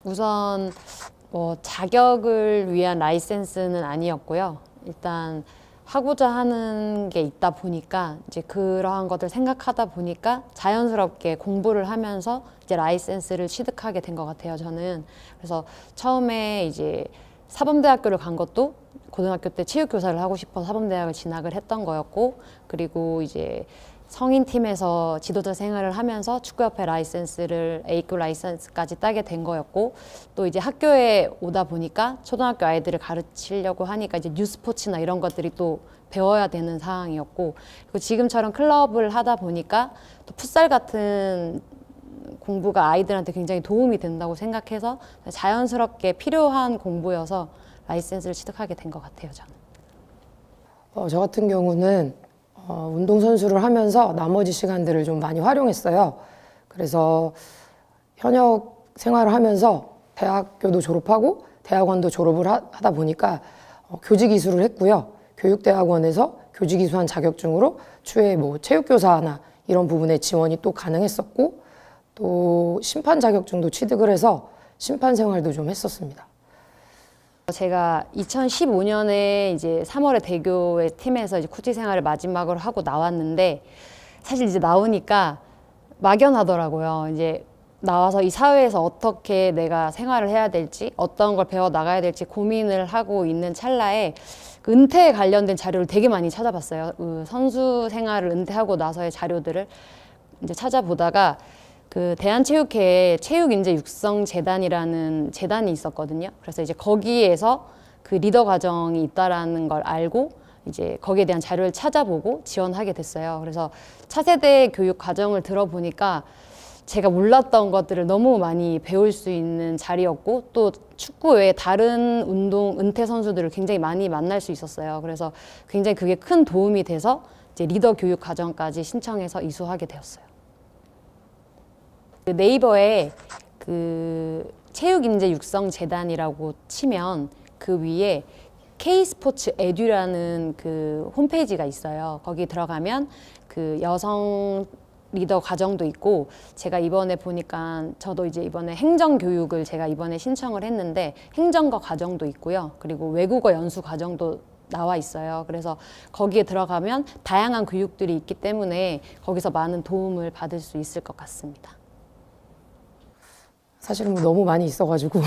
우선 뭐 자격을 위한 라이센스는 아니었고요. 일단 하고자 하는 게 있다 보니까 이제 그러한 것들 생각하다 보니까 자연스럽게 공부를 하면서 이제 라이센스를 취득하게 된 것 같아요, 저는. 그래서 처음에 이제 사범대학교를 간 것도 고등학교 때 체육교사를 하고 싶어서 사범대학을 진학을 했던 거였고, 그리고 이제 성인팀에서 지도자 생활을 하면서 축구협회 라이센스를 A급 라이센스까지 따게 된 거였고, 또 이제 학교에 오다 보니까 초등학교 아이들을 가르치려고 하니까 이제 뉴스포츠나 이런 것들이 또 배워야 되는 상황이었고, 그리고 지금처럼 클럽을 하다 보니까 또 풋살 같은 공부가 아이들한테 굉장히 도움이 된다고 생각해서 자연스럽게 필요한 공부여서 라이센스를 취득하게 된 것 같아요, 저는. 저 같은 경우는 운동선수를 하면서 나머지 시간들을 좀 많이 활용했어요. 그래서 현역 생활을 하면서 대학교도 졸업하고 대학원도 졸업을 하다 보니까 교직이수를 했고요. 교육대학원에서 교직이수한 자격증으로 추후에 뭐 체육교사나 이런 부분에 지원이 또 가능했었고, 또 심판 자격증도 취득을 해서 심판 생활도 좀 했었습니다. 제가 2015년에 이제 3월에 대교의 팀에서 이제 코치 생활을 마지막으로 하고 나왔는데, 사실 이제 나오니까 막연하더라고요. 이제 나와서 이 사회에서 어떻게 내가 생활을 해야 될지, 어떤 걸 배워 나가야 될지 고민을 하고 있는 찰나에 그 은퇴에 관련된 자료를 되게 많이 찾아봤어요. 그 선수 생활을 은퇴하고 나서의 자료들을 이제 찾아보다가 그 대한체육회에 체육인재육성재단이라는 재단이 있었거든요. 그래서 이제 거기에서 그 리더 과정이 있다라는 걸 알고 이제 거기에 대한 자료를 찾아보고 지원하게 됐어요. 그래서 차세대 교육 과정을 들어보니까 제가 몰랐던 것들을 너무 많이 배울 수 있는 자리였고, 또 축구 외에 다른 운동 은퇴 선수들을 굉장히 많이 만날 수 있었어요. 그래서 굉장히 그게 큰 도움이 돼서 이제 리더 교육 과정까지 신청해서 이수하게 되었어요. 그 네이버에 그 체육인재육성재단이라고 치면 그 위에 K스포츠 에듀라는 그 홈페이지가 있어요. 거기 들어가면 그 여성 리더 과정도 있고, 제가 이번에 보니까 저도 이제 이번에 행정교육을 제가 이번에 신청을 했는데 행정과 과정도 있고요. 그리고 외국어 연수 과정도 나와 있어요. 그래서 거기에 들어가면 다양한 교육들이 있기 때문에 거기서 많은 도움을 받을 수 있을 것 같습니다. 사실은 뭐 너무 많이 있어가지고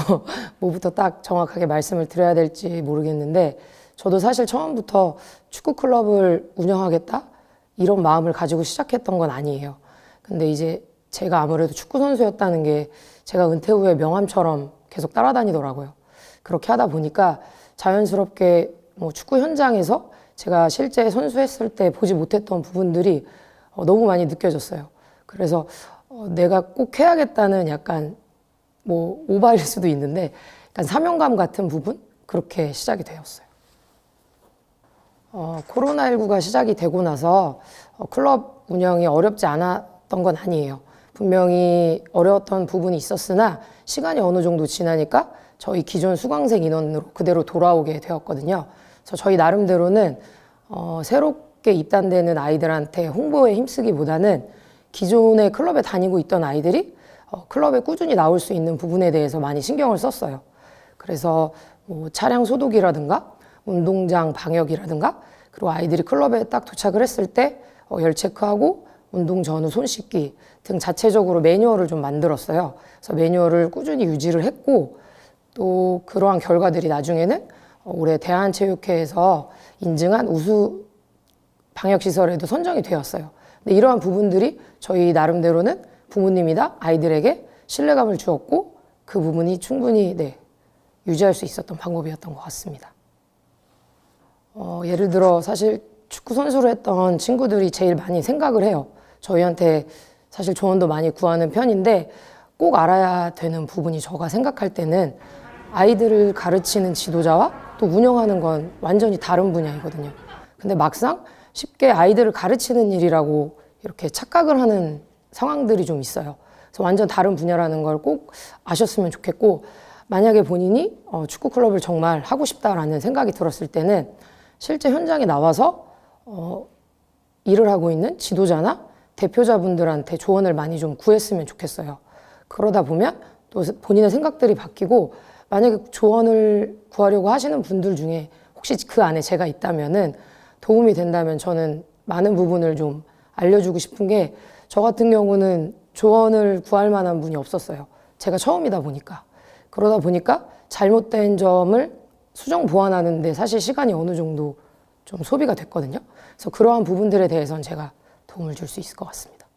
뭐부터 딱 정확하게 말씀을 드려야 될지 모르겠는데, 저도 사실 처음부터 축구 클럽을 운영하겠다 이런 마음을 가지고 시작했던 건 아니에요. 근데 이제 제가 아무래도 축구 선수였다는 게 제가 은퇴 후에 명함처럼 계속 따라다니더라고요. 그렇게 하다 보니까 자연스럽게 뭐 축구 현장에서 제가 실제 선수했을 때 보지 못했던 부분들이 너무 많이 느껴졌어요. 그래서 내가 꼭 해야겠다는 약간 뭐 오바일 수도 있는데 약간 사명감 같은 부분, 그렇게 시작이 되었어요. 코로나19가 시작이 되고 나서 클럽 운영이 어렵지 않았던 건 아니에요. 분명히 어려웠던 부분이 있었으나 시간이 어느 정도 지나니까 저희 기존 수강생 인원으로 그대로 돌아오게 되었거든요. 그래서 저희 나름대로는 새롭게 입단되는 아이들한테 홍보에 힘쓰기보다는 기존의 클럽에 다니고 있던 아이들이 클럽에 꾸준히 나올 수 있는 부분에 대해서 많이 신경을 썼어요. 그래서 뭐 차량 소독이라든가 운동장 방역이라든가, 그리고 아이들이 클럽에 딱 도착을 했을 때 열 체크하고 운동 전후 손 씻기 등 자체적으로 매뉴얼을 좀 만들었어요. 그래서 매뉴얼을 꾸준히 유지를 했고, 또 그러한 결과들이 나중에는 올해 대한체육회에서 인증한 우수 방역시설에도 선정이 되었어요. 근데 이러한 부분들이 저희 나름대로는 부모님이나 아이들에게 신뢰감을 주었고, 그 부분이 충분히 유지할 수 있었던 방법이었던 것 같습니다. 예를 들어 사실 축구 선수를 했던 친구들이 제일 많이 생각을 해요. 저희한테 사실 조언도 많이 구하는 편인데, 꼭 알아야 되는 부분이 제가 생각할 때는 아이들을 가르치는 지도자와 또 운영하는 건 완전히 다른 분야이거든요. 근데 막상 쉽게 아이들을 가르치는 일이라고 이렇게 착각을 하는 상황들이 좀 있어요. 그래서 완전 다른 분야라는 걸 꼭 아셨으면 좋겠고, 만약에 본인이 축구 클럽을 정말 하고 싶다라는 생각이 들었을 때는 실제 현장에 나와서 일을 하고 있는 지도자나 대표자분들한테 조언을 많이 좀 구했으면 좋겠어요. 그러다 보면 또 본인의 생각들이 바뀌고 만약에 조언을 구하려고 하시는 분들 중에 혹시 그 안에 제가 있다면은 도움이 된다면 저는 많은 부분을 좀 알려주고 싶은 게 저 같은 경우는 조언을 구할 만한 분이 없었어요. 제가 처음이다 보니까. 그러다 보니까 잘못된 점을 수정 보완하는데 사실 시간이 어느 정도 좀 소비가 됐거든요. 그래서 그러한 부분들에 대해서는 제가 도움을 줄 수 있을 것 같습니다.